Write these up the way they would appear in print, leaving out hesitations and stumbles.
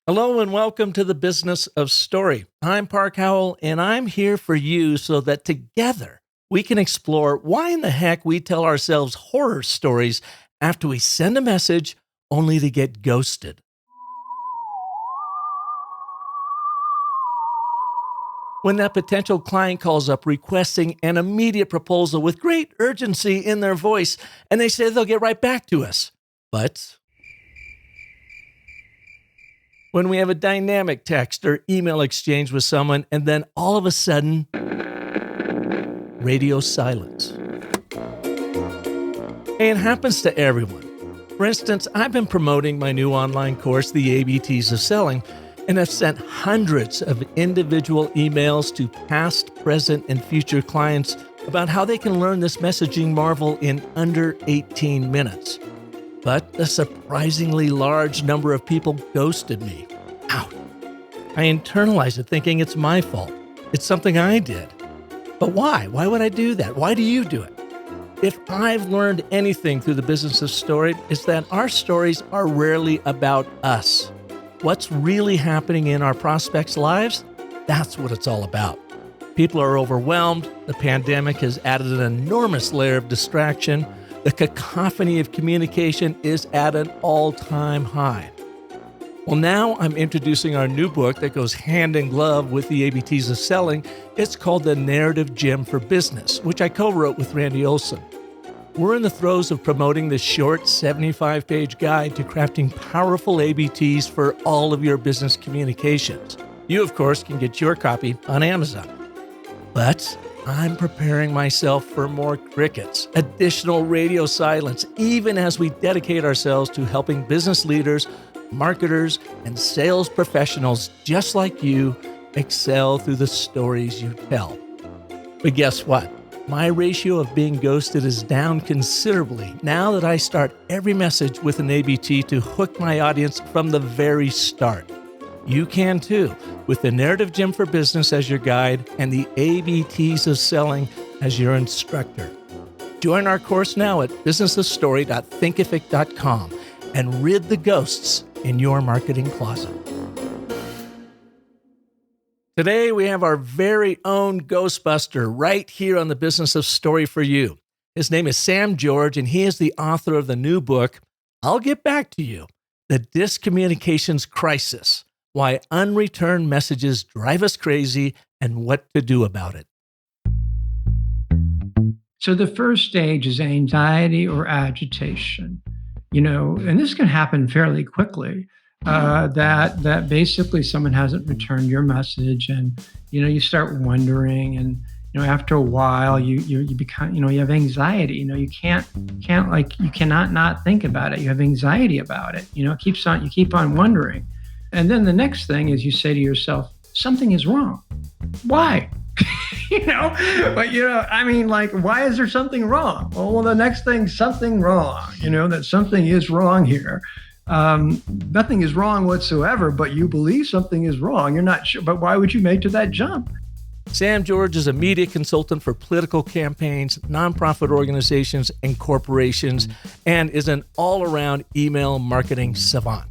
Hello and welcome to the Business of Story. I'm Park Howell and I'm here for you so that together we can explore why in the heck we tell ourselves horror stories after we send a message only to get ghosted. When that potential client calls up requesting an immediate proposal with great urgency in their voice and they say they'll get right back to us. But when we have a dynamic text or email exchange with someone, and then all of a sudden, radio silence. And it happens to everyone. For instance, I've been promoting my new online course, The ABTs of Selling, and I've sent hundreds of individual emails to past, present, and future clients about how they can learn this messaging marvel in under 18 minutes. But a surprisingly large number of people ghosted me. Ouch. I internalized it thinking it's my fault. It's something I did. But why? Why would I do that? Why do you do it? If I've learned anything through the business of story, it's that our stories are rarely about us. What's really happening in our prospects' lives? That's what it's all about. People are overwhelmed. The pandemic has added an enormous layer of distraction. The cacophony of communication is at an all-time high. Well, now I'm introducing our new book that goes hand in glove with the ABTs of Selling. It's called The Narrative Gym for Business, which I co-wrote with Randy Olson. We're in the throes of promoting this short 75-page guide to crafting powerful ABTs for all of your business communications. You, of course, can get your copy on Amazon. But I'm preparing myself for more crickets, additional radio silence, even as we dedicate ourselves to helping business leaders, marketers, and sales professionals just like you excel through the stories you tell. But guess what? My ratio of being ghosted is down considerably now that I start every message with an ABT to hook my audience from the very start. You can too, with the Narrative Gym for Business as your guide and the ABTs of Selling as your instructor. Join our course now at businessofstory.thinkific.com and rid the ghosts in your marketing closet. Today, we have our very own Ghostbuster right here on the Business of Story for you. His name is Sam George, and he is the author of the new book, I'll Get Back to You, The Dyscommunications Crisis, Why Unreturned Messages Drive Us Crazy and What to Do About It. So the first stage is anxiety or agitation, and this can happen fairly quickly. That basically someone hasn't returned your message, and you start wondering, and after a while you become you have anxiety. You cannot not think about it. You have anxiety about it. You keep on wondering, and then the next thing is you say to yourself, something is wrong. Why? Why is there something wrong? Well, the next thing, something wrong, that something is wrong here. Nothing is wrong whatsoever, but you believe something is wrong. You're not sure, but why would you make to that jump? Sam George is a media consultant for political campaigns, nonprofit organizations, and corporations, and is an all-around email marketing savant.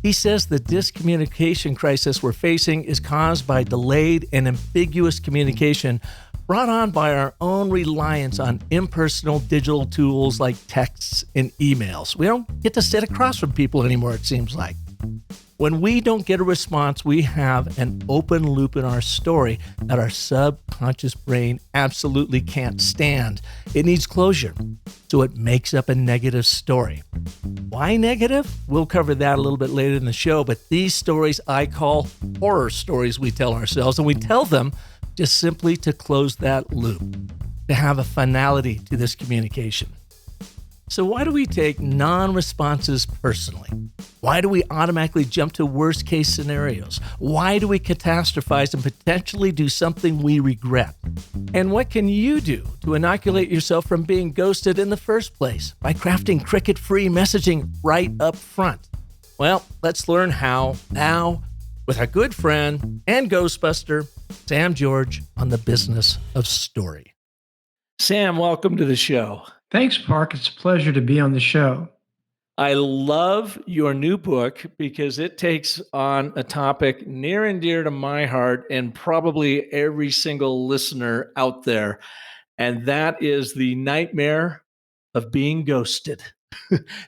He says the dyscommunication crisis we're facing is caused by delayed and ambiguous communication brought on by our own reliance on impersonal digital tools like texts and emails. We don't get to sit across from people anymore, it seems like. When we don't get a response, we have an open loop in our story that our subconscious brain absolutely can't stand. It needs closure, so it makes up a negative story. Why negative? We'll cover that a little bit later in the show, but these stories I call horror stories we tell ourselves, and we tell them just simply to close that loop, to have a finality to this communication. So why do we take non-responses personally? Why do we automatically jump to worst-case scenarios? Why do we catastrophize and potentially do something we regret? And what can you do to inoculate yourself from being ghosted in the first place by crafting cricket-free messaging right up front? Well, let's learn how now with our good friend and Ghostbuster, Sam George, on the Business of Story. Sam, welcome to the show. Thanks, Park. It's a pleasure to be on the show. I love your new book because it takes on a topic near and dear to my heart and probably every single listener out there. And that is the nightmare of being ghosted.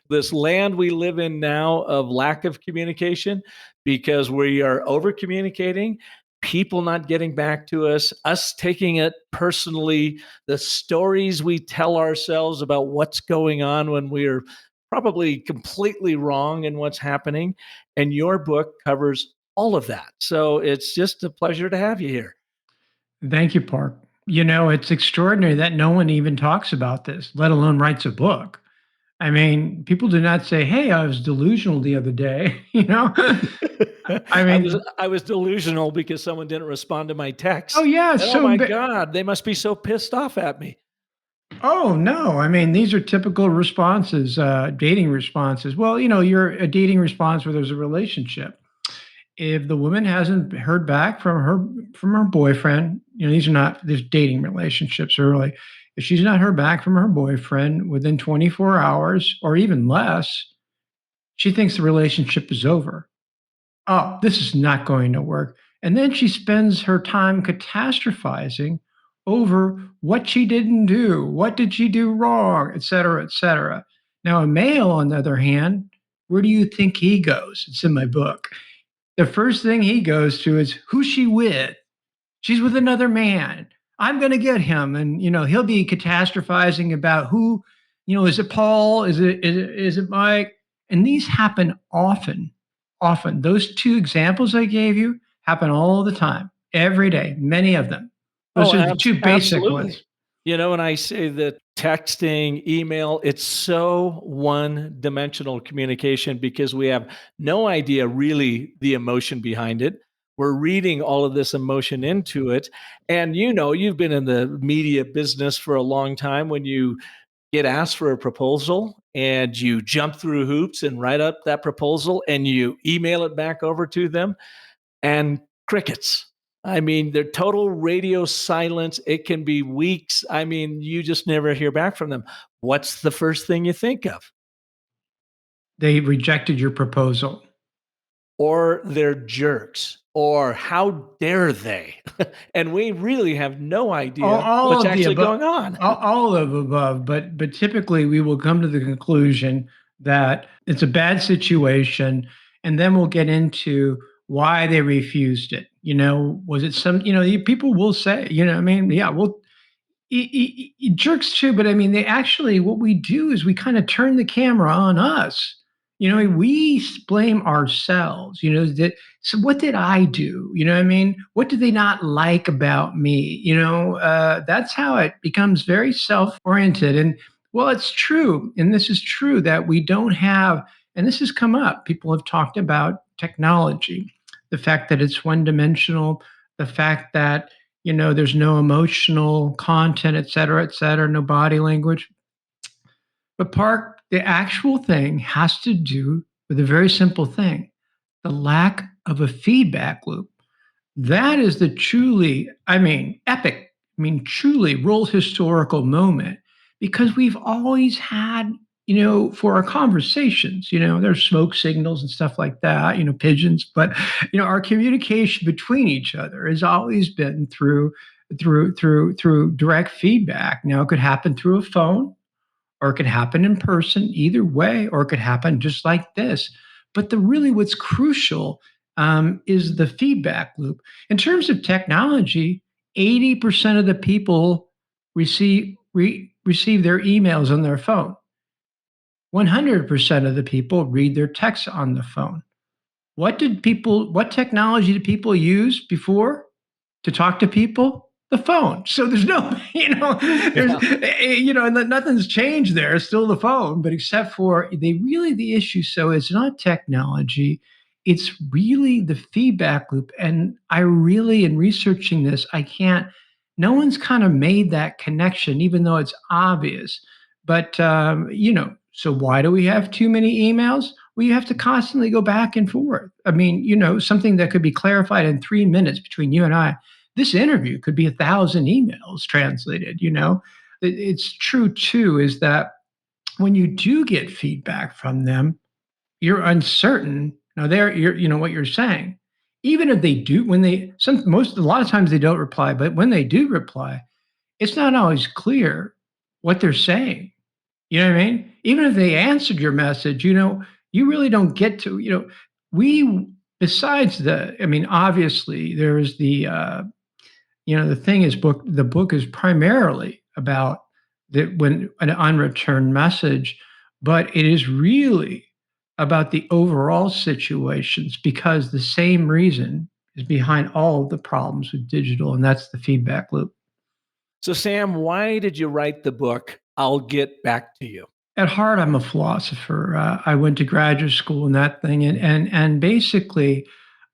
This land we live in now of lack of communication because we are over communicating, people not getting back to us taking it personally, the stories we tell ourselves about what's going on when we're probably completely wrong in what's happening. And your book covers all of that. So it's just a pleasure to have you here. Thank you, Park. You know, it's extraordinary that no one even talks about this, let alone writes a book. I mean, people do not say, "Hey, I was delusional the other day." You know, I I was mean, I was delusional because someone didn't respond to my oh text. yeah, And oh my God, they must be so pissed off at me. oh no, I mean these are typical responses, dating responses. Well, you know, you're a dating response where there's a relationship. If the woman hasn't heard back from her boyfriend, you know, these are not there's dating relationships early. If she's not heard back from her boyfriend within 24 hours or even less, she thinks the relationship is over. Oh, this is not going to work. And then she spends her time catastrophizing over what she didn't do, what did she do wrong, et cetera, et cetera. Now, a male, on the other hand, where do you think he goes? It's in my book. The first thing he goes to is who's she with? She's with another man. I'm going to get him. And, you know, he'll be catastrophizing about who, you know, is it Paul? Is it Mike? And these happen often, often. Those two examples I gave you happen all the time, every day, many of them. Those Oh, are the two basic absolutely. ones. You know, when I say that texting, email, it's so one-dimensional communication because we have no idea really the emotion behind it. We're reading all of this emotion into it. And you know, you've been in the media business for a long time. When you get asked for a proposal and you jump through hoops and write up that proposal and you email it back over to them, and crickets. I mean, they're total radio silence. It can be weeks. I mean, you just never hear back from them. What's the first thing you think of? They rejected your proposal. Or they're jerks, or how dare they? And we really have no idea All what's of the actually above, going on. all of above, but typically we will come to the conclusion that it's a bad situation, and then we'll get into why they refused it. You know, was it some? You know, people will say, you know, I mean, yeah, well, jerks too, but I mean, they actually, what we do is we kind of turn the camera on us. You know, we blame ourselves. You know, that so what did I do? You know what I mean? What did they not like about me? You know, that's how it becomes very self-oriented. And well, it's true, and this is true that we don't have, and this has come up. People have talked about technology, the fact that it's one-dimensional, the fact that you know there's no emotional content, et cetera, no body language. But Park, the actual thing has to do with a very simple thing: the lack of a feedback loop. That is the truly, I mean, epic, I mean, truly world historical moment, because we've always had, you know, for our conversations, you know, there's smoke signals and stuff like that, you know, pigeons, but, you know, our communication between each other has always been through direct feedback. Now, it could happen through a phone, or it could happen in person, either way, or it could happen just like this. But the really what's crucial is the feedback loop. In terms of technology, 80% of the people receive their emails on their phone. 100% of the people read their texts on the phone. What technology did people use before to talk to people? The phone. So there's no, you know, you know, and nothing's changed there. It's still the phone, but except for the issue. So it's not technology. It's really the feedback loop. And I really, in researching this, no one's kind of made that connection, even though it's obvious. But, you know, so why do we have too many emails? Well, you have to constantly go back and forth. I mean, you know, something that could be clarified in 3 minutes between you and I. This interview could be 1,000 emails translated. You know, it's true too. Is that when you do get feedback from them, you're uncertain. Now, you know what you're saying. Even if they do, when they, a lot of times they don't reply, but when they do reply, it's not always clear what they're saying. You know what I mean? Even if they answered your message, you really don't get to, we, besides I mean, obviously there is the thing is the book is primarily about when an unreturned message, but it is really about the overall situations because the same reason is behind all of the problems with digital, and that's the feedback loop. So, Sam, why did you write the book, I'll Get Back to You? At heart, I'm a philosopher. I went to graduate school and that thing, and basically,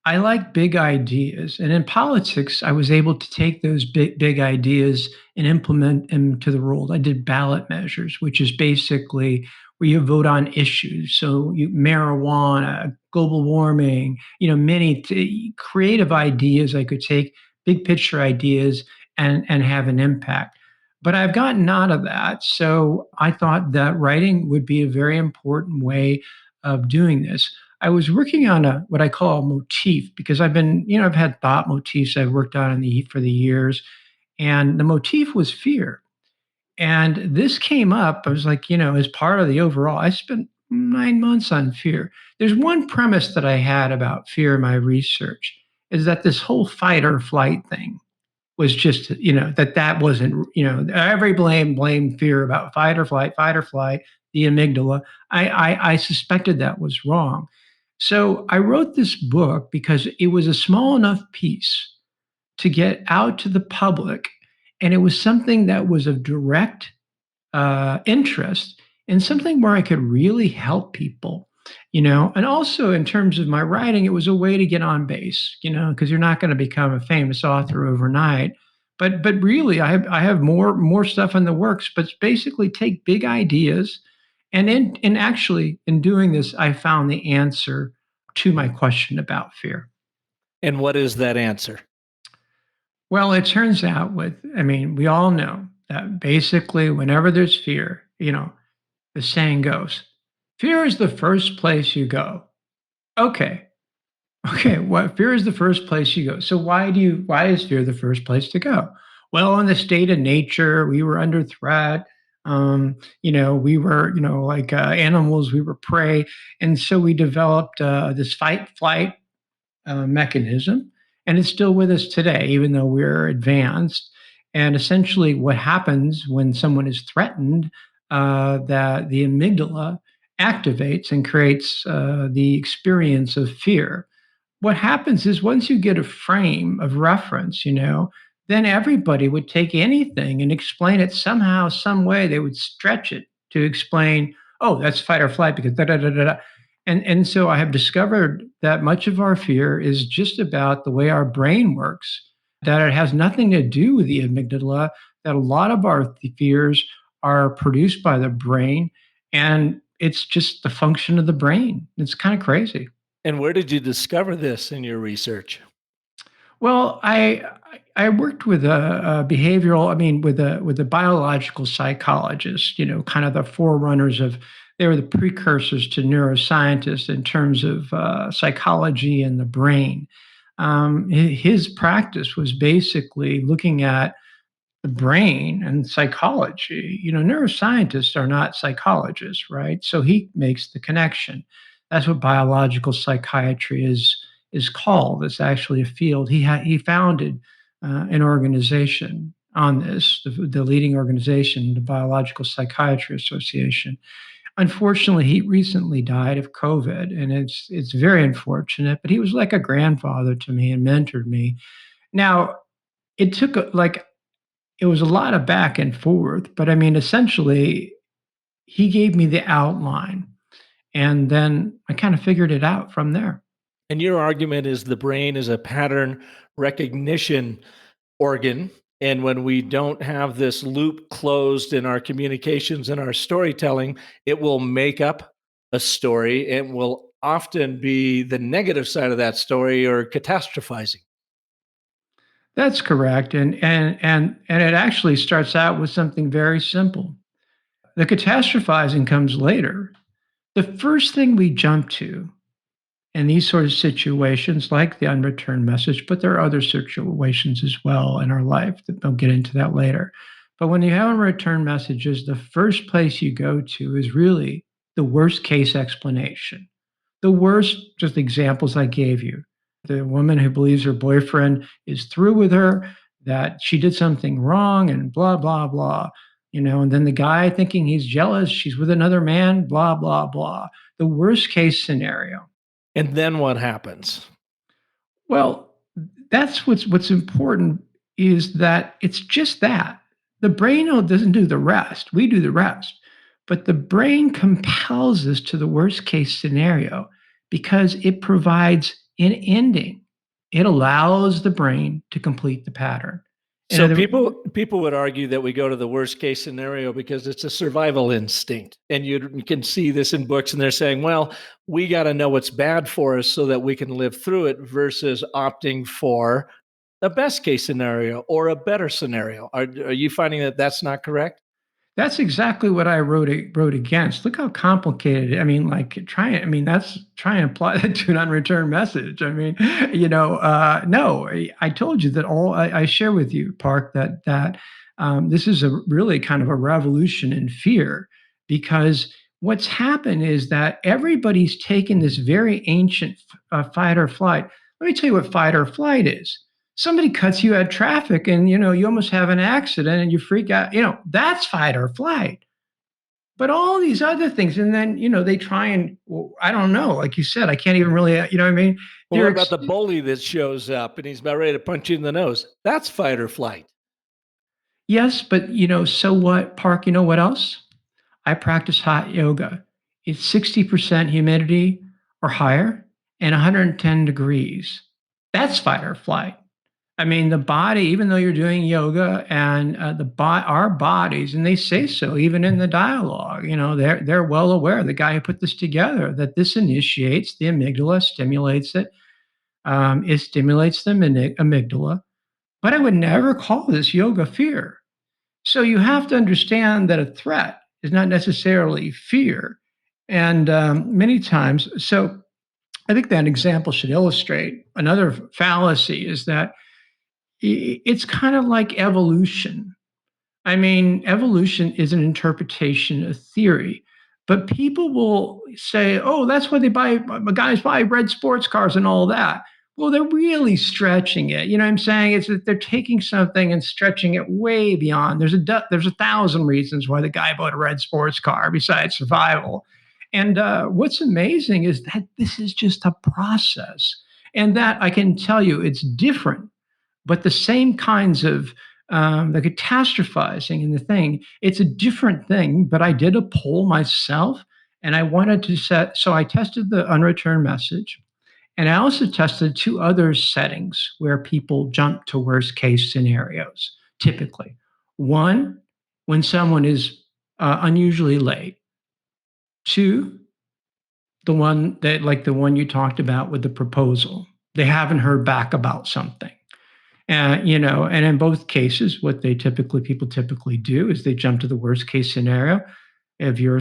I like big ideas. And in politics, I was able to take those big ideas and implement them to the world. I did ballot measures, which is basically where you vote on issues. So marijuana, global warming, many creative ideas I could take, big picture ideas, and have an impact. But I've gotten out of that. So I thought that writing would be a very important way of doing this. I was working on what I call a motif because I've had thought motifs I've worked on for the years. And the motif was fear. And this came up, I was like, as part of the overall, I spent 9 months on fear. There's one premise that I had about fear in my research is that this whole fight or flight thing was just, that wasn't, every blame fear about fight or flight, the amygdala. I suspected that was wrong. So I wrote this book because it was a small enough piece to get out to the public. And it was something that was of direct interest and something where I could really help people, and also in terms of my writing, it was a way to get on base, because you're not going to become a famous author overnight. But really, I have more stuff in the works. But basically, take big ideas, and actually in doing this, I found the answer to my question about fear. And what is that answer? Well, it turns out we all know that basically whenever there's fear, the saying goes, fear is the first place you go. Okay. Okay. What fear is the first place you go. So why is fear the first place to go? Well, in the state of nature, we were under threat. We were, like animals, we were prey. And so we developed this fight flight mechanism, and it's still with us today, even though we're advanced. And essentially, what happens when someone is threatened, that the amygdala activates and creates the experience of fear. What happens is once you get a frame of reference, then everybody would take anything and explain it somehow, some way. They would stretch it to explain, oh, that's fight or flight because da da da da da. And so I have discovered that much of our fear is just about the way our brain works, that it has nothing to do with the amygdala, that a lot of our fears are produced by the brain, and it's just the function of the brain. It's kind of crazy. And where did you discover this in your research? Well, I worked with a behavioral, with a biological psychologist, kind of the forerunners of, they were the precursors to neuroscientists in terms of psychology and the brain. His practice was basically looking at the brain and psychology. Neuroscientists are not psychologists, right? So he makes the connection. That's what biological psychiatry is called. It's actually a field. He founded an organization on this, the leading organization, the Biological Psychiatry Association. Unfortunately, he recently died of COVID, and it's very unfortunate. But he was like a grandfather to me and mentored me. Now, it took it was a lot of back and forth, but essentially, he gave me the outline, and then I kind of figured it out from there. And your argument is the brain is a pattern recognition organ. And when we don't have this loop closed in our communications and our storytelling, it will make up a story and will often be the negative side of that story or catastrophizing. That's correct, and it actually starts out with something very simple. The catastrophizing comes later. The first thing we jump to in these sort of situations, like the unreturned message, but there are other situations as well in our life that I'll get into that later. But when you have unreturned messages, the first place you go to is really the worst case explanation. The worst, just examples I gave you. The woman who believes her boyfriend is through with her, that she did something wrong and blah, blah, blah. And then the guy thinking he's jealous, she's with another man, blah, blah, blah. The worst case scenario. And then what happens? Well, that's what's important is that it's just that. The brain doesn't do the rest. We do the rest. But the brain compels us to the worst case scenario because it provides an ending. It allows the brain to complete the pattern. So people would argue that we go to the worst case scenario because it's a survival instinct. And you can see this in books, and they're saying, well, we got to know what's bad for us so that we can live through it versus opting for a best case scenario or a better scenario. Are you finding that that's not correct? That's exactly what I wrote against. Look how complicated. I mean, try and apply that to an unreturned message. I mean, no, I told you that I share with you, Park, that this is a really kind of a revolution in fear, because what's happened is that everybody's taken this very ancient fight or flight. Let me tell you what fight or flight is. Somebody cuts you at traffic and you almost have an accident and you freak out, that's fight or flight. But all these other things, and then they try and, well, I don't know, like you said, I can't even really, what I mean? Well, what about the bully that shows up and he's about ready to punch you in the nose? That's fight or flight. Yes, but so what, Park? You know what else? I practice hot yoga. It's 60% humidity or higher and 110 degrees. That's fight or flight. I mean, the body, even though you're doing yoga and our bodies, and they say so even in the dialogue, they're well aware, the guy who put this together, that this initiates the amygdala, stimulates it. It stimulates the amygdala. But I would never call this yoga fear. So you have to understand that a threat is not necessarily fear. And many times, so I think that example should illustrate another fallacy is that it's kind of like evolution. I mean, evolution is an interpretation of theory, but people will say, oh, that's why guys buy red sports cars and all that. Well, they're really stretching it. You know what I'm saying? It's that they're taking something and stretching it way beyond. There's 1,000 reasons why the guy bought a red sports car besides survival. And what's amazing is that this is just a process. And that I can tell you it's different, but the same kinds of the catastrophizing and the thing, it's a different thing. But I did a poll myself and I wanted to so I tested the unreturned message. And I also tested two other settings where people jump to worst case scenarios, typically. One, when someone is unusually late. Two, the one you talked about with the proposal. They haven't heard back about something. And in both cases, what people typically do is they jump to the worst case scenario. If your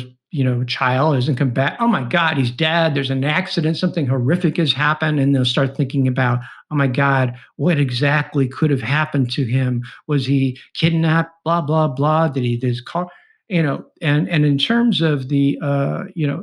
child doesn't come back, oh my God, he's dead. There's an accident, something horrific has happened, and they'll start thinking about, oh my God, what exactly could have happened to him? Was he kidnapped? Blah blah blah. Did he this car? And in terms of the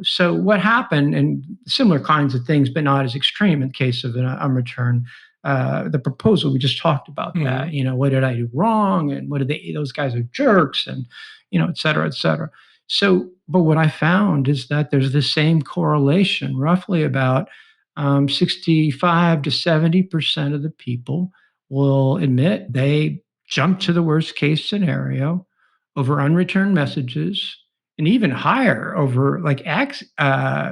so what happened, and similar kinds of things, but not as extreme in the case of an unreturned. The proposal, we just talked about that. What did I do wrong? And what did those guys are jerks, and et cetera, et cetera. So, but what I found is that there's the same correlation. Roughly about 65 to 70% of the people will admit they jump to the worst case scenario over unreturned messages, and even higher over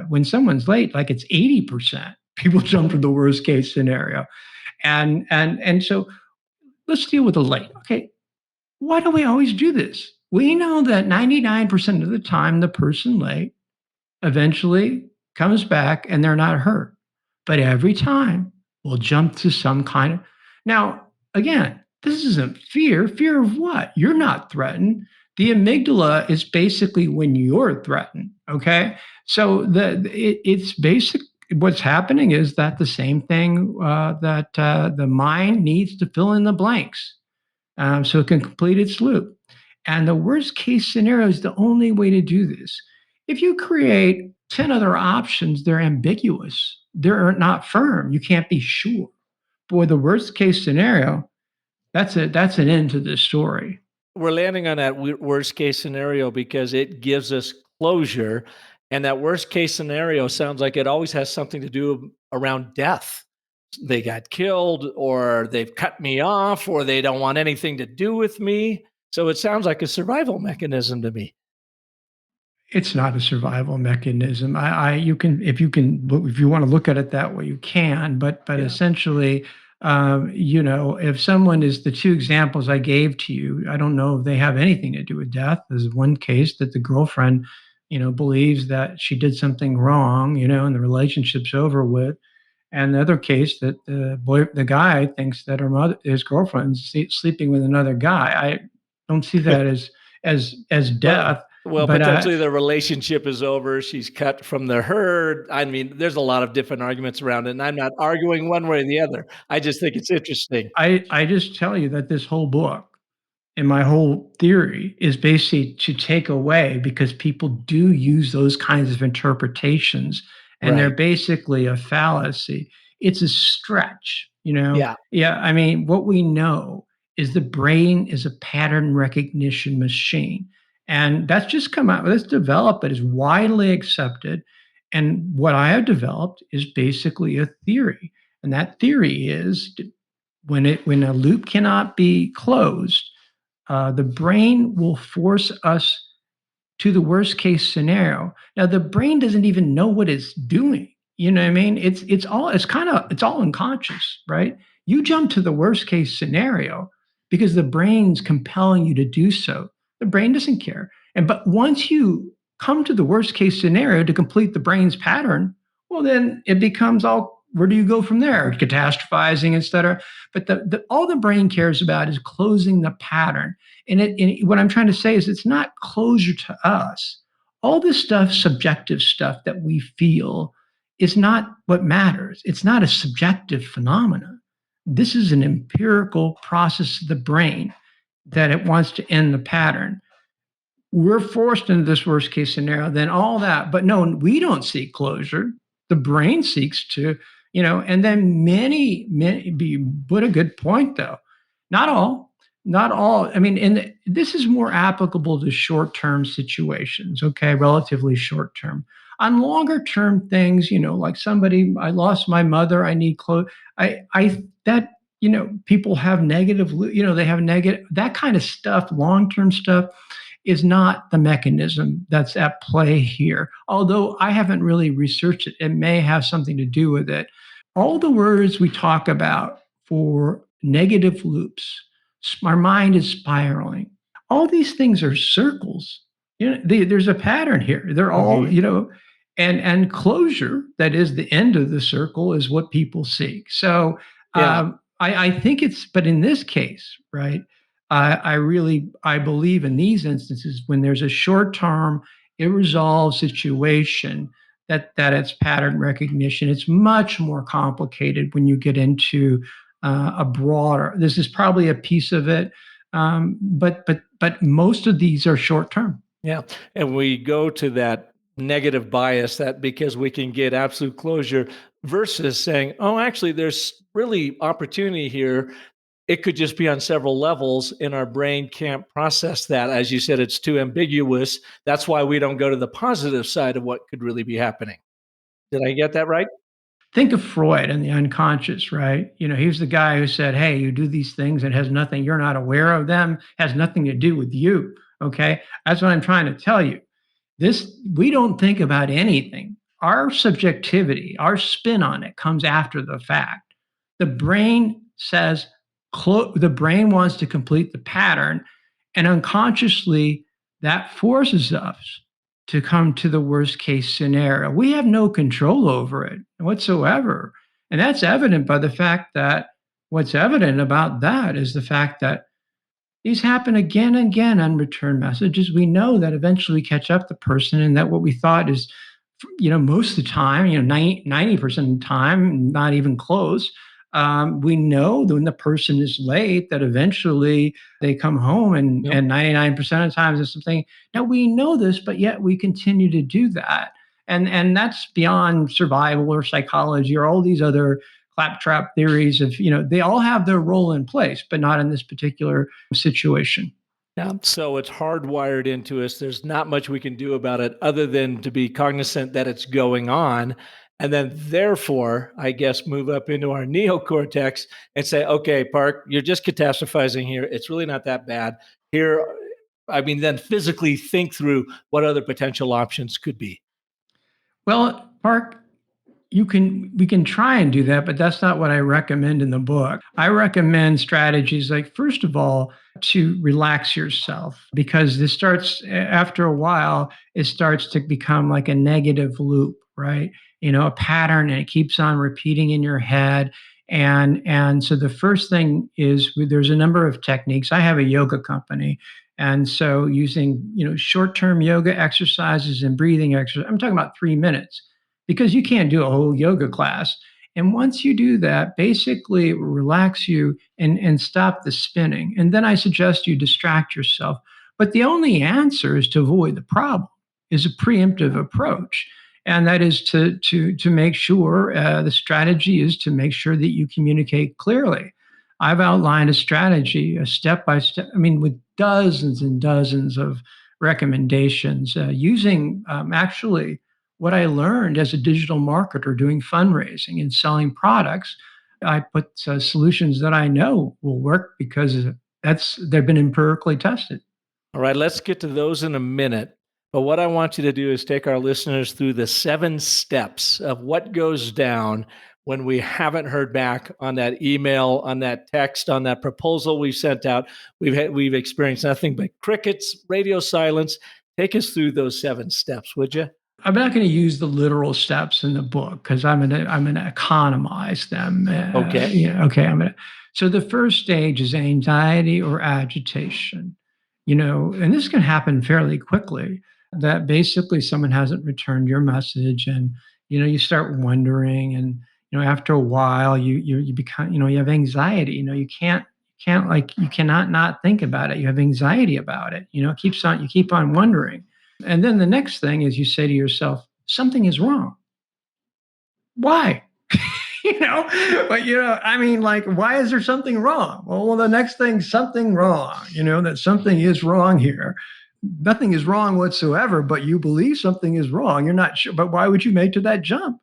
when someone's late, like it's 80%. People jump to the worst case scenario. And so let's deal with the late. Okay, why do we always do this? We know that 99% of the time, the person late eventually comes back and they're not hurt. But every time we'll jump to some kind of. Now, again, this isn't fear. Fear of what? You're not threatened. The amygdala is basically when you're threatened. Okay, so it's basic. What's happening is that the same thing that the mind needs to fill in the blanks so it can complete its loop. And the worst case scenario is the only way to do this. If you create 10 other options, they're ambiguous, they're not firm. You can't be sure. Boy, the worst case scenario, that's an end to this story. We're landing on that worst case scenario because it gives us closure. And that worst case scenario sounds like it always has something to do around death. They got killed, or they've cut me off, or they don't want anything to do with me. So it sounds like a survival mechanism to me. It's not a survival mechanism. You can, if you want to look at it that way, you can. But Yeah. essentially, if someone is the two examples I gave to you, I don't know if they have anything to do with death. There's one case that the girlfriend, believes that she did something wrong, and the relationship's over with. And the other case that the guy thinks that his girlfriend's sleeping with another guy. I don't see that as Well, death. well, But potentially the relationship is over. She's cut from the herd. I mean, there's a lot of different arguments around it, and I'm not arguing one way or the other. I just think it's interesting. I just tell you that this whole book and my whole theory is basically to take away, because people do use those kinds of interpretations and they're Right. basically a fallacy. It's a stretch, you know? Yeah. Yeah. I mean, what we know is the brain is a pattern recognition machine. And that's just come out, let's develop it, is widely accepted. And what I have developed is basically a theory. And that theory is when a loop cannot be closed, the brain will force us to the worst case scenario. Now the brain doesn't even know what it's doing. You know what I mean? It's all unconscious, right? You jump to the worst case scenario because the brain's compelling you to do so. The brain doesn't care. But once you come to the worst case scenario to complete the brain's pattern, well then it becomes all, where do you go from there? Catastrophizing, etc. But all the brain cares about is closing the pattern. And what I'm trying to say is it's not closure to us. All this stuff, subjective stuff that we feel, is not what matters. It's not a subjective phenomenon. This is an empirical process of the brain that it wants to end the pattern. We're forced into this worst case scenario, then all that. But no, we don't seek closure. The brain seeks to, and then you put a good point though. Not all, not all. I mean, and this is more applicable to short term situations, okay, relatively short term. On longer term things, like somebody, I lost my mother, I need clothes. People have negative, they have negative, that kind of stuff, long term stuff is not the mechanism that's at play here. Although I haven't really researched it, it may have something to do with it. All the words we talk about for negative loops, our mind is spiraling. All these things are circles. There's a pattern here. They're all, Mhm. and closure, that is the end of the circle, is what people seek. So Yeah. I think but in this case, right? I believe in these instances when there's a short term, irresolved situation, that it's pattern recognition. It's much more complicated when you get into a broader. This is probably a piece of it, but most of these are short term. Yeah. And we go to that negative bias, that because we can get absolute closure, versus saying, oh, actually, there's really opportunity here. It could just be on several levels, and our brain can't process that. As you said, it's too ambiguous. That's why we don't go to the positive side of what could really be happening. Did I get that right? Think of Freud and the unconscious, right? He was the guy who said, hey, you do these things, it has nothing, you're not aware of them, has nothing to do with you. Okay. That's what I'm trying to tell you. We don't think about anything. Our subjectivity, our spin on it comes after the fact. The brain says, the brain wants to complete the pattern, and unconsciously that forces us to come to the worst case scenario. We have no control over it whatsoever. And that's evident by the fact that what's evident about that is the fact that These happen again and again, unreturned messages. We know that eventually we catch up the person, and that what we thought is, most of the time, 90% of the time, not even close. We know that when the person is late, that eventually they come home, and 99% of the times it's something. Now we know this, but yet we continue to do that. And that's beyond survival or psychology or all these other claptrap theories of, they all have their role in place, but not in this particular situation. Yeah, so it's hardwired into us. There's not much we can do about it other than to be cognizant that it's going on. And then, therefore, I guess, move up into our neocortex and say, okay, Park, you're just catastrophizing here. It's really not that bad. Here, I mean, then physically think through what other potential options could be. Well, Park, we can try and do that, but that's not what I recommend in the book. I recommend strategies like, first of all, to relax yourself, because this starts, after a while, it starts to become like a negative loop, right? A pattern, and it keeps on repeating in your head. And so the first thing is, there's a number of techniques. I have a yoga company. And so using, short-term yoga exercises and breathing exercises, I'm talking about 3 minutes, because you can't do a whole yoga class. And once you do that, basically it will relax you and stop the spinning. And then I suggest you distract yourself. But the only answer is to avoid the problem, is a preemptive approach. And that is to make sure, the strategy is to make sure that you communicate clearly. I've outlined a strategy, a step by step, with dozens and dozens of recommendations, using actually what I learned as a digital marketer doing fundraising and selling products. I put solutions that I know will work because they've been empirically tested. All right, let's get to those in a minute. But what I want you to do is take our listeners through the 7 steps of what goes down when we haven't heard back on that email, on that text, on that proposal we sent out. We've experienced nothing but crickets, radio silence. Take us through those 7 steps, would you? I'm not going to use the literal steps in the book, because I'm going to economize them. Okay. Okay. So the first stage is anxiety or agitation, and this can happen fairly quickly. That basically someone hasn't returned your message, and you start wondering, and after a while you become, you have anxiety. You you cannot not think about it. You have anxiety about it. It keeps on, you keep on wondering. And then the next thing is, you say to yourself, something is wrong. Why? Like, why is there something wrong? Well, the next thing, something wrong, that something is wrong here. Nothing is wrong whatsoever, but you believe something is wrong. You're not sure, but why would you make to that jump?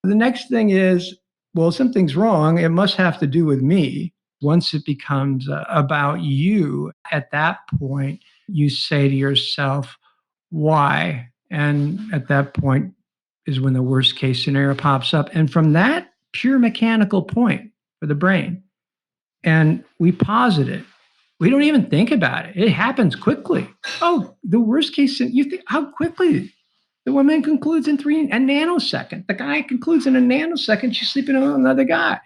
The next thing is, well, something's wrong. It must have to do with me. Once it becomes about you, at that point, you say to yourself, why? And at that point is when the worst case scenario pops up. And from that pure mechanical point for the brain, and we posit it, we don't even think about it. It happens quickly. Oh, the worst case, you think how quickly the woman concludes in a nanosecond. The guy concludes in a nanosecond. She's sleeping with another guy.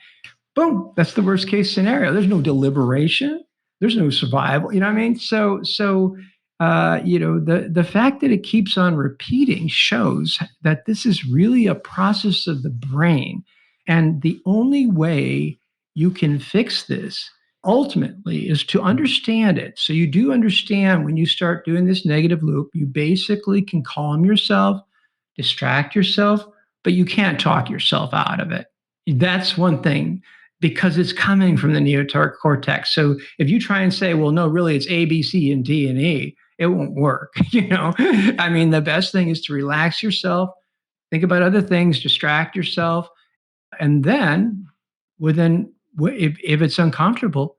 Boom. That's the worst case scenario. There's no deliberation. There's no survival. You know what I mean? So the fact that it keeps on repeating shows that this is really a process of the brain. And the only way you can fix this ultimately is to understand it. So you do understand, when you start doing this negative loop, you basically can calm yourself, distract yourself, but you can't talk yourself out of it. That's one thing, because it's coming from the neocortex. So if you try and say, well, no, really, it's A, B, C, and D, and E, it won't work. The best thing is to relax yourself, think about other things, distract yourself. And then if it's uncomfortable,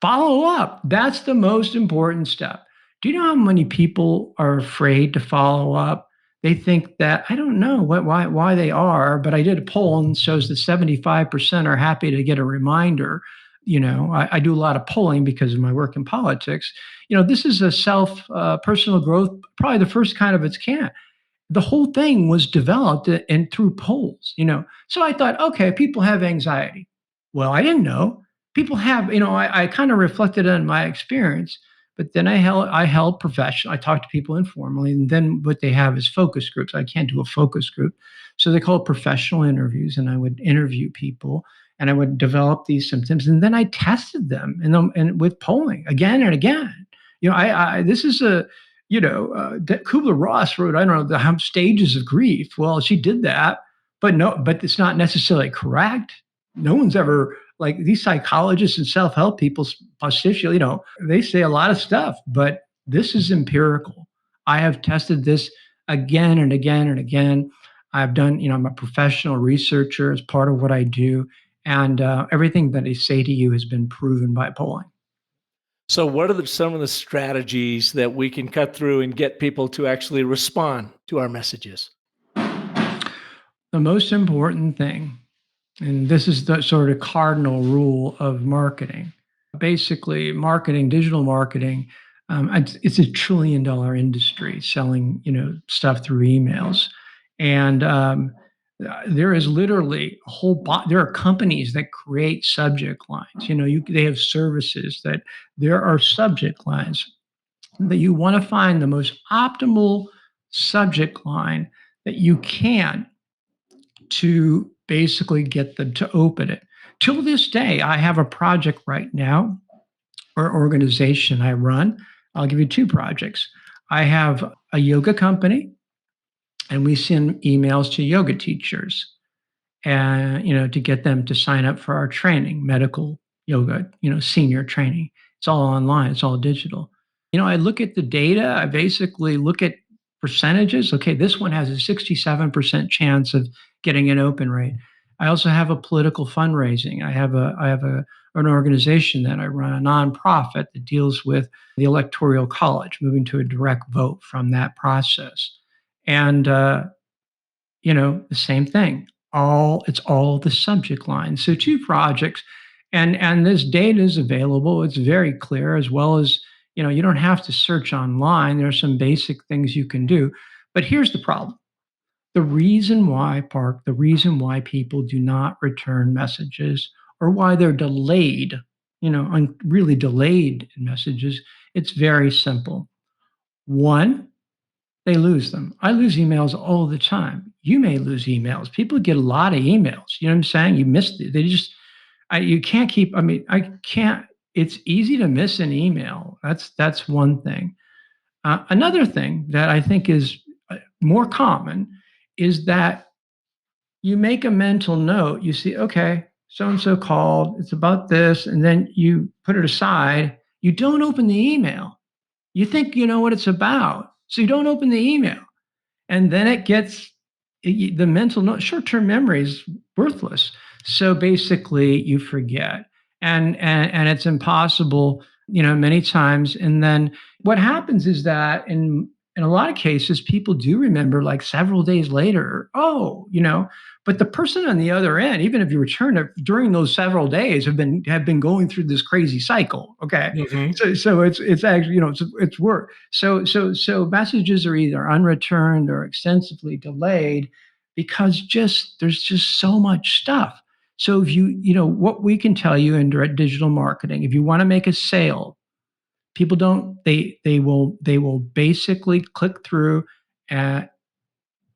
follow up. That's the most important step. Do you know how many people are afraid to follow up? They think that, I don't know why they are, but I did a poll and it shows that 75% are happy to get a reminder. I do a lot of polling because of my work in politics. This is a personal growth, probably the first kind of its kind. The whole thing was developed and through polls. So I thought, okay, people have anxiety. Well, I didn't know people have, I kind of reflected on my experience, but then I held professional. I talked to people informally, and then what they have is focus groups. I can't do a focus group, so they call it professional interviews, and I would interview people, and I would develop these symptoms, and then I tested them, and with polling again and again. I this is a Kubler-Ross wrote, I don't know, the stages of grief. Well, she did that, but no, but it's not necessarily correct. No one's ever, like, these psychologists and self-help people, posticial, they say a lot of stuff, but this is empirical. I have tested this again and again and again. I've done, I'm a professional researcher as part of what I do. And everything that I say to you has been proven by polling. So, what are some of the strategies that we can cut through and get people to actually respond to our messages? The most important thing, and this is the sort of cardinal rule of marketing. Basically, marketing, digital marketing, it's a $1 trillion industry selling, stuff through emails, and there is literally a whole. There are companies that create subject lines. They have services that there are subject lines that you want to find the most optimal subject line that you can to basically get them to open it. Till this day, I have a project right now or organization I run. I'll give you two projects. I have a yoga company, and we send emails to yoga teachers and to get them to sign up for our training, medical yoga, senior training. It's all online, it's all digital. I look at the data, I basically look at percentages. Okay, this one has a 67% chance of getting an open rate. I also have a political fundraising. I have an organization that I run, a nonprofit that deals with the electoral college, moving to a direct vote from that process. And the same thing. It's all the subject line. So two projects, and this data is available. It's very clear, as well as, you don't have to search online. There are some basic things you can do. But here's the problem. The reason why people do not return messages, or why they're delayed, really delayed in messages, it's very simple. One, they lose them. I lose emails all the time. You may lose emails. People get a lot of emails. You know what I'm saying? You missed it. You can't keep, I can't, it's easy to miss an email. That's one thing. Another thing that I think is more common is that you make a mental note. You see, okay, so and so called, it's about this, and then you put it aside. You don't open the email. You think you know what it's about, so you don't open the email. And then the mental note, short-term memory is worthless. So basically you forget. And it's impossible, many times. And then what happens is that in a lot of cases, people do remember, like, several days later. Oh, but the person on the other end, even if you return it during those several days, have been going through this crazy cycle. Okay, Mhm. so it's actually, it's work. So messages are either unreturned or extensively delayed because there's just so much stuff. So if what we can tell you in direct digital marketing, if you want to make a sale, people don't, they will basically click through at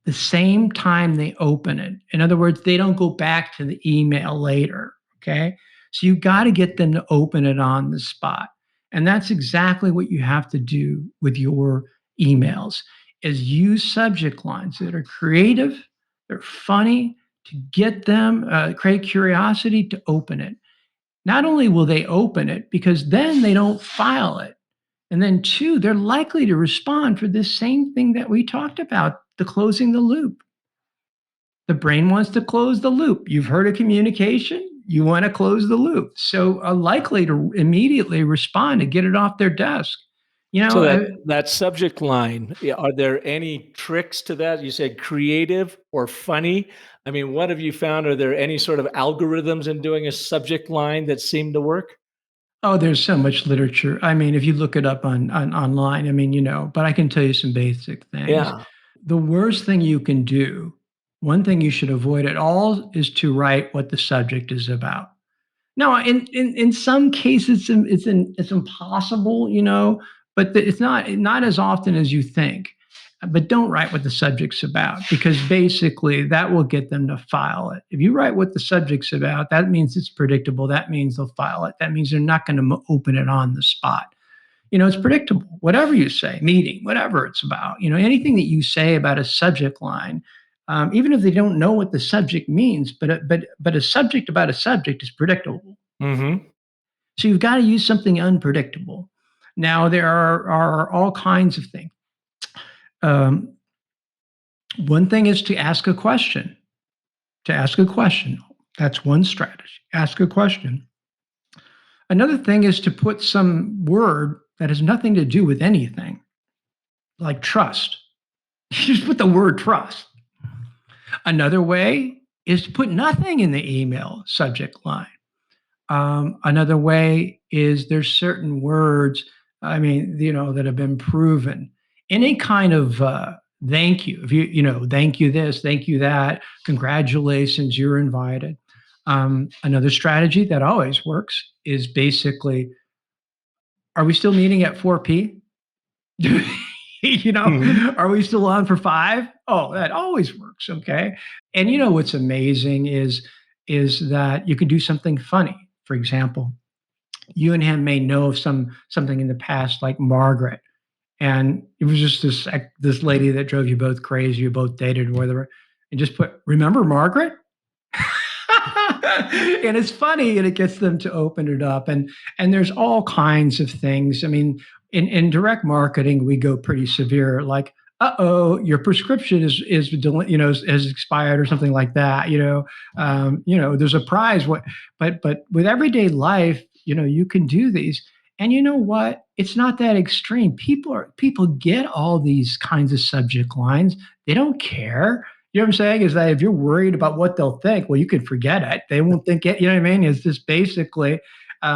the same time they open it. In other words, they don't go back to the email later. Okay. So you got to get them to open it on the spot. And that's exactly what you have to do with your emails, is use subject lines that are creative, they're funny, to get them, create curiosity to open it. Not only will they open it, because then they don't file it. And then two, they're likely to respond for this same thing that we talked about, the closing the loop. The brain wants to close the loop. You've heard of communication, you want to close the loop. So are likely to immediately respond to get it off their desk. So that subject line, are there any tricks to that? You said creative or funny. I mean, what have you found? Are there any sort of algorithms in doing a subject line that seem to work? Oh, there's so much literature. I mean, if you look it up on online, but I can tell you some basic things. Yeah. The worst thing you can do, one thing you should avoid at all, is to write what the subject is about. No, in some cases, it's impossible, but it's not as often as you think. But don't write what the subject's about, because basically that will get them to file it. If you write what the subject's about, that means it's predictable. That means they'll file it. That means they're not going to open it on the spot. It's predictable. Whatever you say, meeting, whatever it's about, anything that you say about a subject line, even if they don't know what the subject means, but a subject about a subject is predictable. Mm-hmm. So you've got to use something unpredictable. Now there are all kinds of things. Um, one thing is to ask a question. To ask a question, that's one strategy. Ask a question. Another thing is to put some word that has nothing to do with anything, like trust. You just put the word trust. Another way is to put nothing in the email subject line. Another way is there's certain words, that have been proven. Any kind of thank you, if thank you this, thank you that, congratulations, you're invited. Another strategy that always works is basically, are we still meeting at 4 p.m.? Mm-hmm. Are we still on for 5? Oh, that always works. Okay. And what's amazing is that you can do something funny. For example, you and him may know of something in the past, like Margaret, and it was just this lady that drove you both crazy. You both dated, or whatever, and just put, remember Margaret? And it's funny, and it gets them to open it up. And there's all kinds of things. I mean, in direct marketing, we go pretty severe, like, uh-oh, your prescription is has expired, or something like that. There's a prize. But with everyday life, you can do these. And you know what? It's not that extreme. People get all these kinds of subject lines. They don't care. You know what I'm saying? Is that if you're worried about what they'll think, well, you can forget it. They won't think it. You know what I mean? It's just basically, they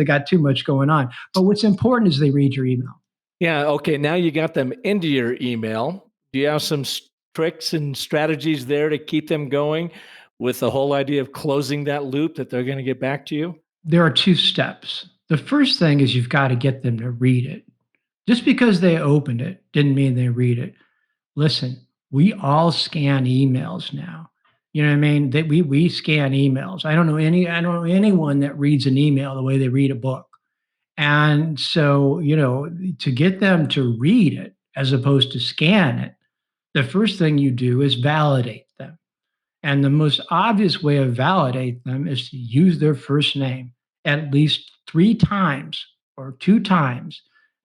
got too much going on. But what's important is they read your email. Yeah. Okay. Now you got them into your email. Do you have some tricks and strategies there to keep them going with the whole idea of closing that loop that they're going to get back to you? There are 2 steps. The first thing is you've got to get them to read it. Just because they opened it didn't mean they read it. Listen, we all scan emails now. You know what I mean? That we scan emails. I don't know anyone that reads an email the way they read a book. And so, to get them to read it as opposed to scan it, the first thing you do is validate them. And the most obvious way of validate them is to use their first name at least 3 times or 2 times.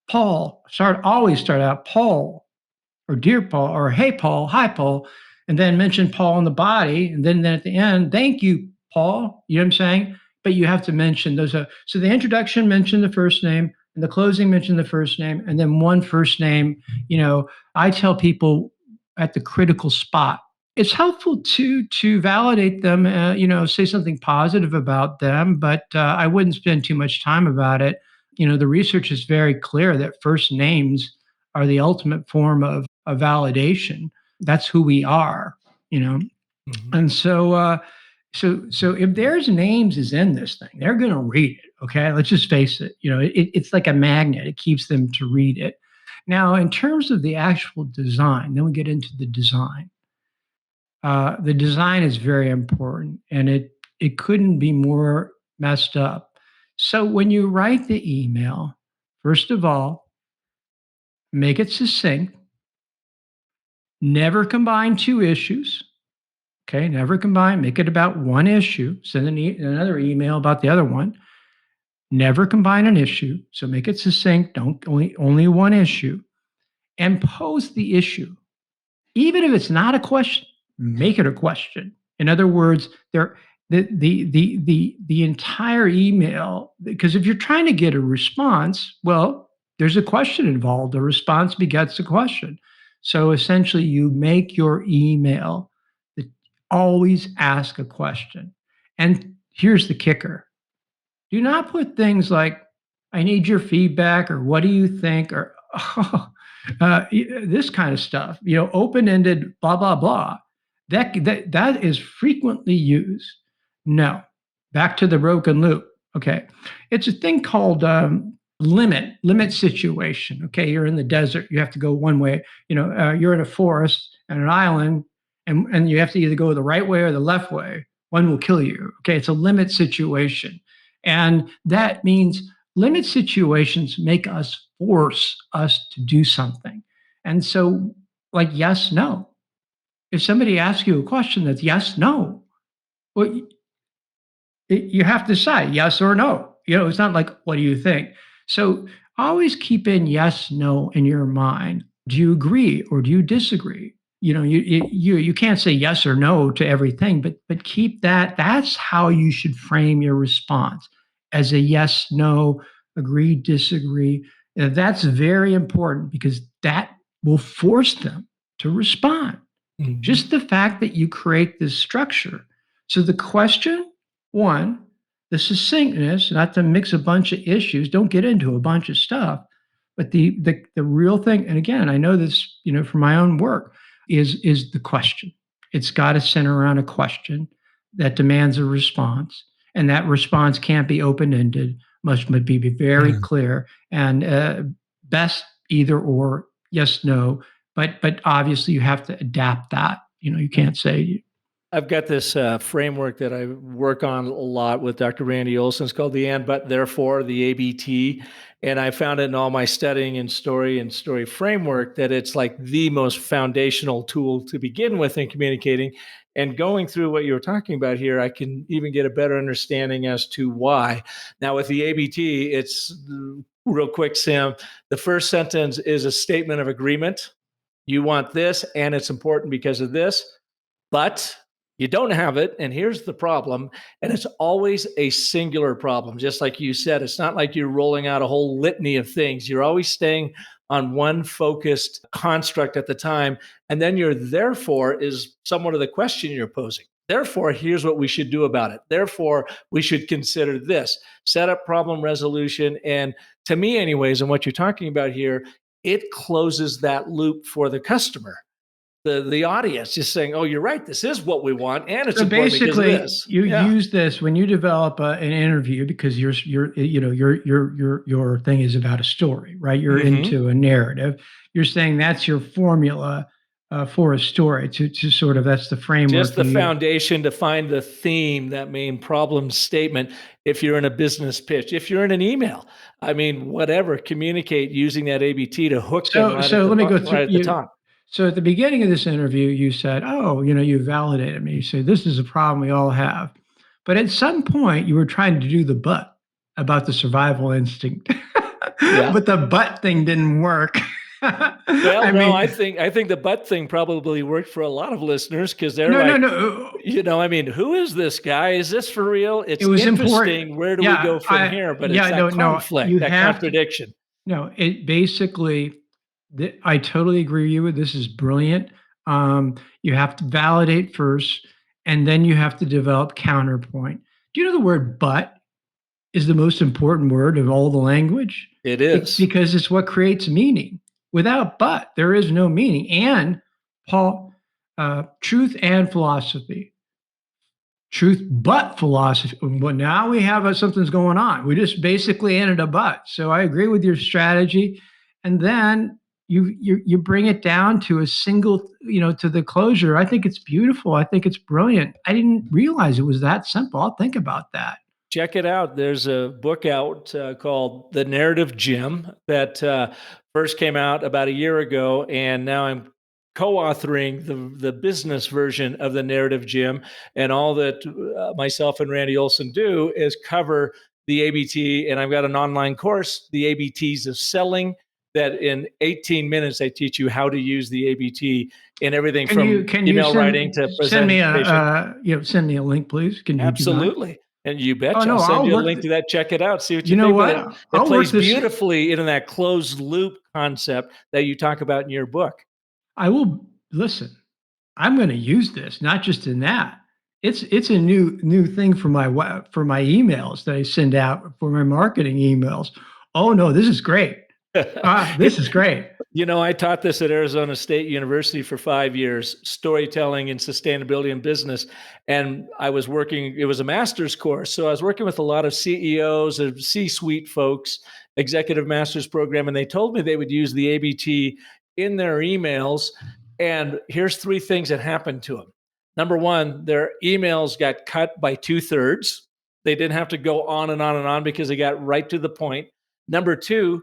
Paul, always start out Paul, or dear Paul, or hey Paul, hi Paul, and then mention Paul in the body, and then at the end, thank you, Paul. You know what I'm saying? But you have to mention those. So the introduction, mention the first name, and the closing, mention the first name, and then one first name. I tell people at the critical spot, it's helpful to validate them. Say something positive about them, but I wouldn't spend too much time about it. The research is very clear that first names are the ultimate form of validation. That's who we are, Mm-hmm. And so if there's names is in this thing, they're going to read it. Okay, let's just face it. It's like a magnet. It keeps them to read it. Now, in terms of the actual design, then we get into the design. The design is very important, and it couldn't be more messed up. So when you write the email, first of all, make it succinct. Never combine 2 issues. Okay, never combine. Make it about one issue. Send another email about the other one. Never combine an issue. So make it succinct. Don't only one issue, and pose the issue. Even if it's not a question, make it a question. In other words, the entire email, because if you're trying to get a response, well, there's a question involved. A response begets a question. So essentially, you make your email that always ask a question. And here's the kicker. Do not put things like, I need your feedback, or what do you think, or this kind of stuff, open-ended, blah, blah, blah. That is frequently used. No, Back to the broken loop. Okay. It's a thing called limit situation. Okay. You're in the desert. You have to go one way. You're in a forest and an island, and you have to either go the right way or the left way. One will kill you. Okay. It's a limit situation. And that means limit situations make us force us to do something. And so, like, yes, no. If somebody asks you a question that's yes, no, well, you have to say yes or no. It's not like, what do you think? So always keep in yes, no in your mind. Do you agree or do you disagree? You can't say yes or no to everything, but keep that. That's how you should frame your response, as a yes, no, agree, disagree. That's very important, because that will force them to respond. Mhm. Just the fact that you create this structure. So the question, one, the succinctness, not to mix a bunch of issues, don't get into a bunch of stuff, but the real thing, and again, I know this, from my own work, is the question. It's got to center around a question that demands a response, and that response can't be open-ended, must be very clear, and best either or, yes, no, but obviously you have to adapt that. You can't say. I've got this framework that I work on a lot with Dr. Randy Olson. It's called the and, but, therefore, the ABT. And I found it in all my studying and story framework that it's like the most foundational tool to begin with in communicating. And going through what you were talking about here, I can even get a better understanding as to why. Now, with the ABT, it's real quick, Sam. The first sentence is a statement of agreement. You want this, and it's important because of this, but you don't have it, and here's the problem. And it's always a singular problem. Just like you said, it's not like you're rolling out a whole litany of things. You're always staying on one focused construct at the time. And then your therefore is somewhat of the question you're posing. Therefore, here's what we should do about it. Therefore, we should consider this. Set up problem resolution. And to me, anyways, and what you're talking about here, it closes that loop for the customer. The audience just saying, "Oh, you're right. This is what we want, and it's So important because of basically, this." you use this when you develop an interview, because your thing is about a story, right? You're into a narrative. You're saying that's your formula for a story to sort of, that's the framework. Just the foundation to find the theme, that main problem statement. If you're in a business pitch, if you're in an email, I mean, whatever, communicate using that ABT to hook them right So let me go through right at the top. So at the beginning of this interview, you said, "Oh, you validated me." You say, "This is a problem we all have." But at some point, you were trying to do the but about the survival instinct. Yeah. But the but thing didn't work. Well, I think the butt thing probably worked for a lot of listeners, because they're no. I mean, who is this guy? Is this for real? It's It was interesting. important. Where do we go from here? But it's that conflict, that contradiction. No, it basically, I totally agree with you with this is brilliant. You have to validate first, and then you have to develop counterpoint. Do you know the word but is the most important word of all the language? It is. Because it's what creates meaning. Without but, there is no meaning. And Paul, truth and philosophy. Truth but philosophy. Well, now we have something's going on. We just basically ended a but. So I agree with your strategy. And then you bring it down to a single, to the closure. I think it's beautiful. I think it's brilliant. I didn't realize it was that simple. I'll think about that. Check it out. There's a book out called The Narrative Gym that first came out about a year ago, and now I'm co-authoring the business version of The Narrative Gym. And all that myself and Randy Olson do is cover the ABT, and I've got an online course, the ABTs of selling, that in 18 minutes I teach you how to use the ABT in everything from email writing to presentation. Send me a link, please. Can you Absolutely. do that? And you betcha. Oh, no, I'll send you a work link to that. Check it out. See what You know think. what? But it plays work this- beautifully into that closed loop concept that you talk about in your book. I will listen. I'm going to use this, not just in that. It's a new thing for my emails that I send out, for my marketing emails. Oh no, this is great. This is great. I taught this at Arizona State University for 5 years, storytelling and sustainability in business. And I was working, it was a master's course. So I was working with a lot of CEOs and C-suite folks, executive master's program. And they told me they would use the ABT in their emails. And here's 3 things that happened to them. Number one, their emails got cut by 2/3. They didn't have to go on and on and on because they got right to the point. Number two,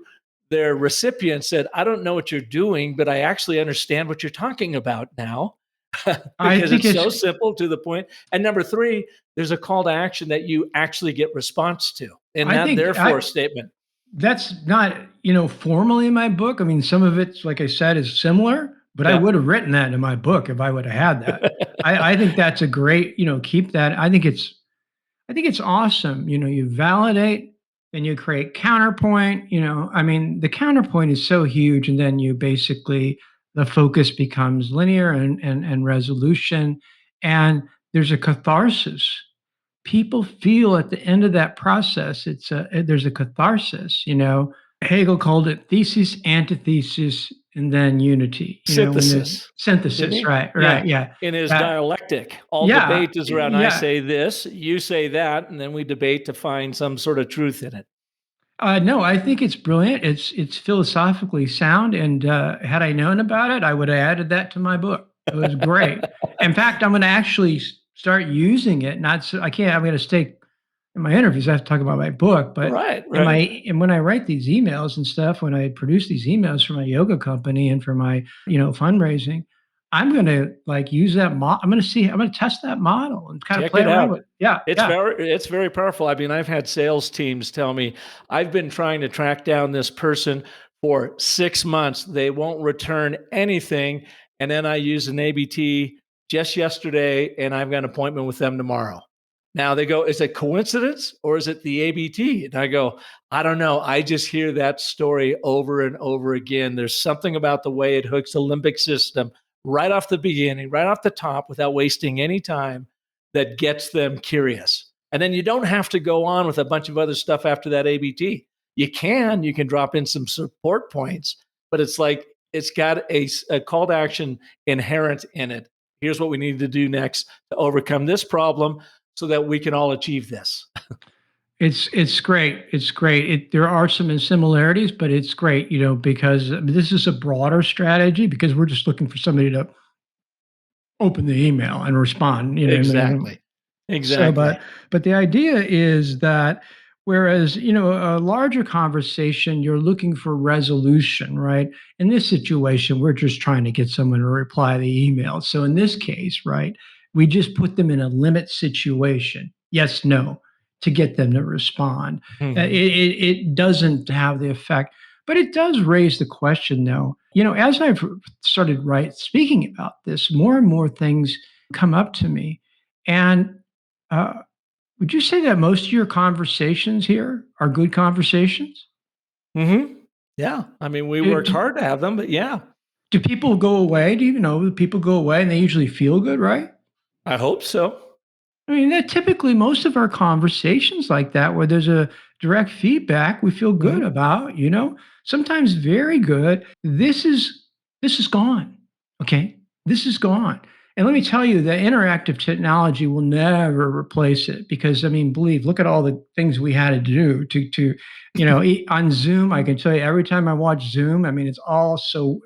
their recipient said, I don't know what you're doing, but I actually understand what you're talking about now because it's so simple to the point. And number 3, there's a call to action that you actually get response to in that therefore statement. That's not, formally in my book. I mean, some of it's, like I said, is similar, but I would have written that in my book if I would have had that. I think that's a great, keep that. I think it's awesome. You validate, then you create counterpoint. The counterpoint is so huge, and then you basically the focus becomes linear and resolution, and there's a catharsis. People feel at the end of that process, there's a catharsis. Hegel called it thesis, antithesis, and then unity. Synthesis. Synthesis, right, yeah. In his dialectic, all debate is around I say this, you say that, and then we debate to find some sort of truth in it. No, I think it's brilliant. It's philosophically sound, and had I known about it, I would have added that to my book. It was great. In fact, I'm going to actually start using it. I'm going to stay in my interviews. I have to talk about my book, but right. And when I write these emails and stuff, when I produce these emails for my yoga company and for my fundraising, I'm going to use that model. I'm going to test that model and kind of play around with it. Yeah. It's very powerful. I mean, I've had sales teams tell me, I've been trying to track down this person for 6 months. They won't return anything. And then I use an ABT just yesterday, and I've got an appointment with them tomorrow. Now they go, is it coincidence or is it the ABT? And I go, I don't know. I just hear that story over and over again. There's something about the way it hooks the limbic system right off the beginning, right off the top, without wasting any time, that gets them curious. And then you don't have to go on with a bunch of other stuff after that ABT. You can drop in some support points, but it's like, it's got a call to action inherent in it. Here's what we need to do next to overcome this problem so that we can all achieve this. It's great. It's great. There are some similarities, but it's great, because this is a broader strategy because we're just looking for somebody to open the email and respond. Exactly. So, but the idea is that whereas, a larger conversation, you're looking for resolution, right? In this situation, we're just trying to get someone to reply the email. So in this case, right, we just put them in a limit situation. Yes, no. To get them to respond. Mm-hmm. It doesn't have the effect, but it does raise the question, though. As I've started speaking about this, more and more things come up to me. And would you say that most of your conversations here are good conversations? Mm-hmm. Yeah. I mean, we work hard to have them, but yeah. Do people go away? Do people go away and they usually feel good, right? I hope so. I mean, that typically most of our conversations like that, where there's a direct feedback, we feel good about, sometimes very good. This is gone. Okay. This is gone. And let me tell you, the interactive technology will never replace it because, look at all the things we had to do to on Zoom. I can tell you every time I watch Zoom, it's all so,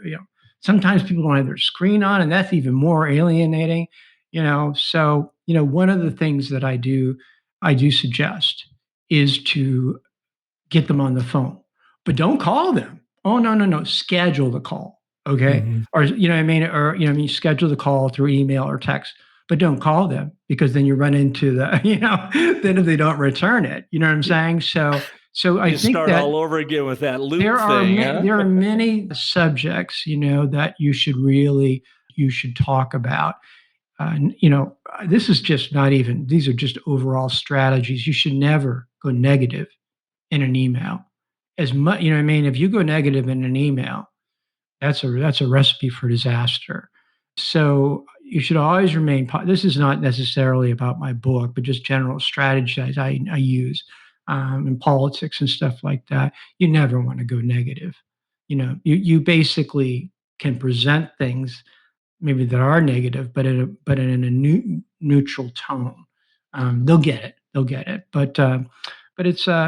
sometimes people don't have their screen on, and that's even more alienating, so, one of the things that I do suggest is to get them on the phone, but don't call them. Oh, no, schedule the call. Okay. Mm-hmm. Or, schedule the call through email or text, but don't call them because then you run into then if they don't return it, you know what I'm saying? So I think start all over again with that loop thing. There are many subjects, that you should talk about. This is just not even, these are just overall strategies. You should never go negative in an email. As much, if you go negative in an email, that's a recipe for disaster. So you should always remain, this is not necessarily about my book, but just general strategies I use in politics and stuff like that. You never want to go negative. you basically can present things maybe that are negative, but in a neutral tone. They'll get it. They'll get it. But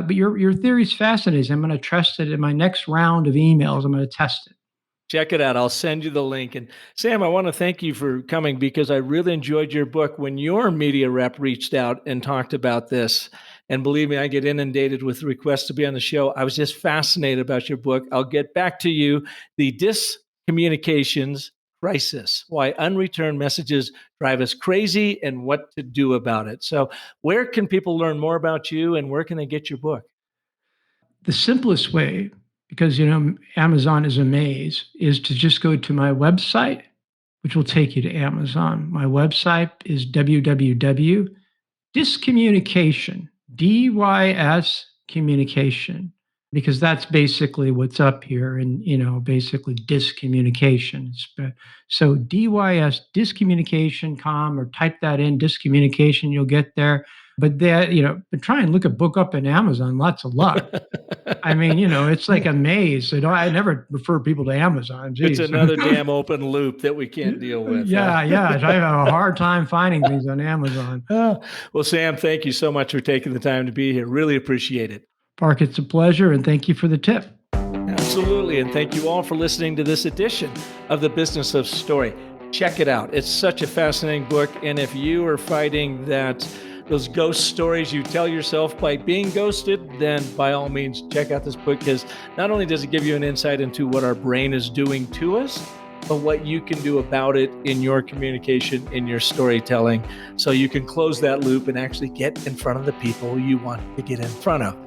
your theory is fascinating. I'm going to trust it in my next round of emails. I'm going to test it. Check it out. I'll send you the link. And Sam, I want to thank you for coming because I really enjoyed your book. When your media rep reached out and talked about this, and believe me, I get inundated with requests to be on the show. I was just fascinated about your book. I'll get back to you. The Dyscommunications Crisis, Why Unreturned Messages Drive Us Crazy and What to Do About It. So where can people learn more about you and where can they get your book? The simplest way, because Amazon is a maze, is to just go to my website, which will take you to Amazon. My website is www.dyscommunication, DYS communication, because that's basically what's up here, and basically dyscommunication. So DYS dyscommunication.com, or type that in, dyscommunication, you'll get there. But but try and look a book up in Amazon. Lots of luck. I mean, it's like a maze. So I never refer people to Amazon. Jeez. It's another damn open loop that we can't deal with. Yeah. I have a hard time finding things on Amazon. Well, Sam, thank you so much for taking the time to be here. Really appreciate it. Park, it's a pleasure, and thank you for the tip. Absolutely, and thank you all for listening to this edition of The Business of Story. Check it out. It's such a fascinating book, and if you are fighting those ghost stories you tell yourself by being ghosted, then by all means, check out this book, because not only does it give you an insight into what our brain is doing to us, but what you can do about it in your communication, in your storytelling, so you can close that loop and actually get in front of the people you want to get in front of.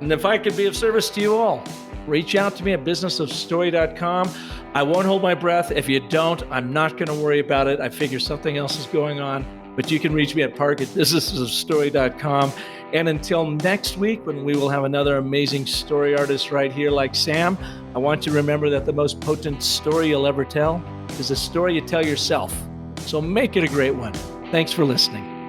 And if I could be of service to you all, reach out to me at businessofstory.com. I won't hold my breath. If you don't, I'm not going to worry about it. I figure something else is going on. But you can reach me at park@businessofstory.com. And until next week, when we will have another amazing story artist right here like Sam, I want you to remember that the most potent story you'll ever tell is a story you tell yourself. So make it a great one. Thanks for listening.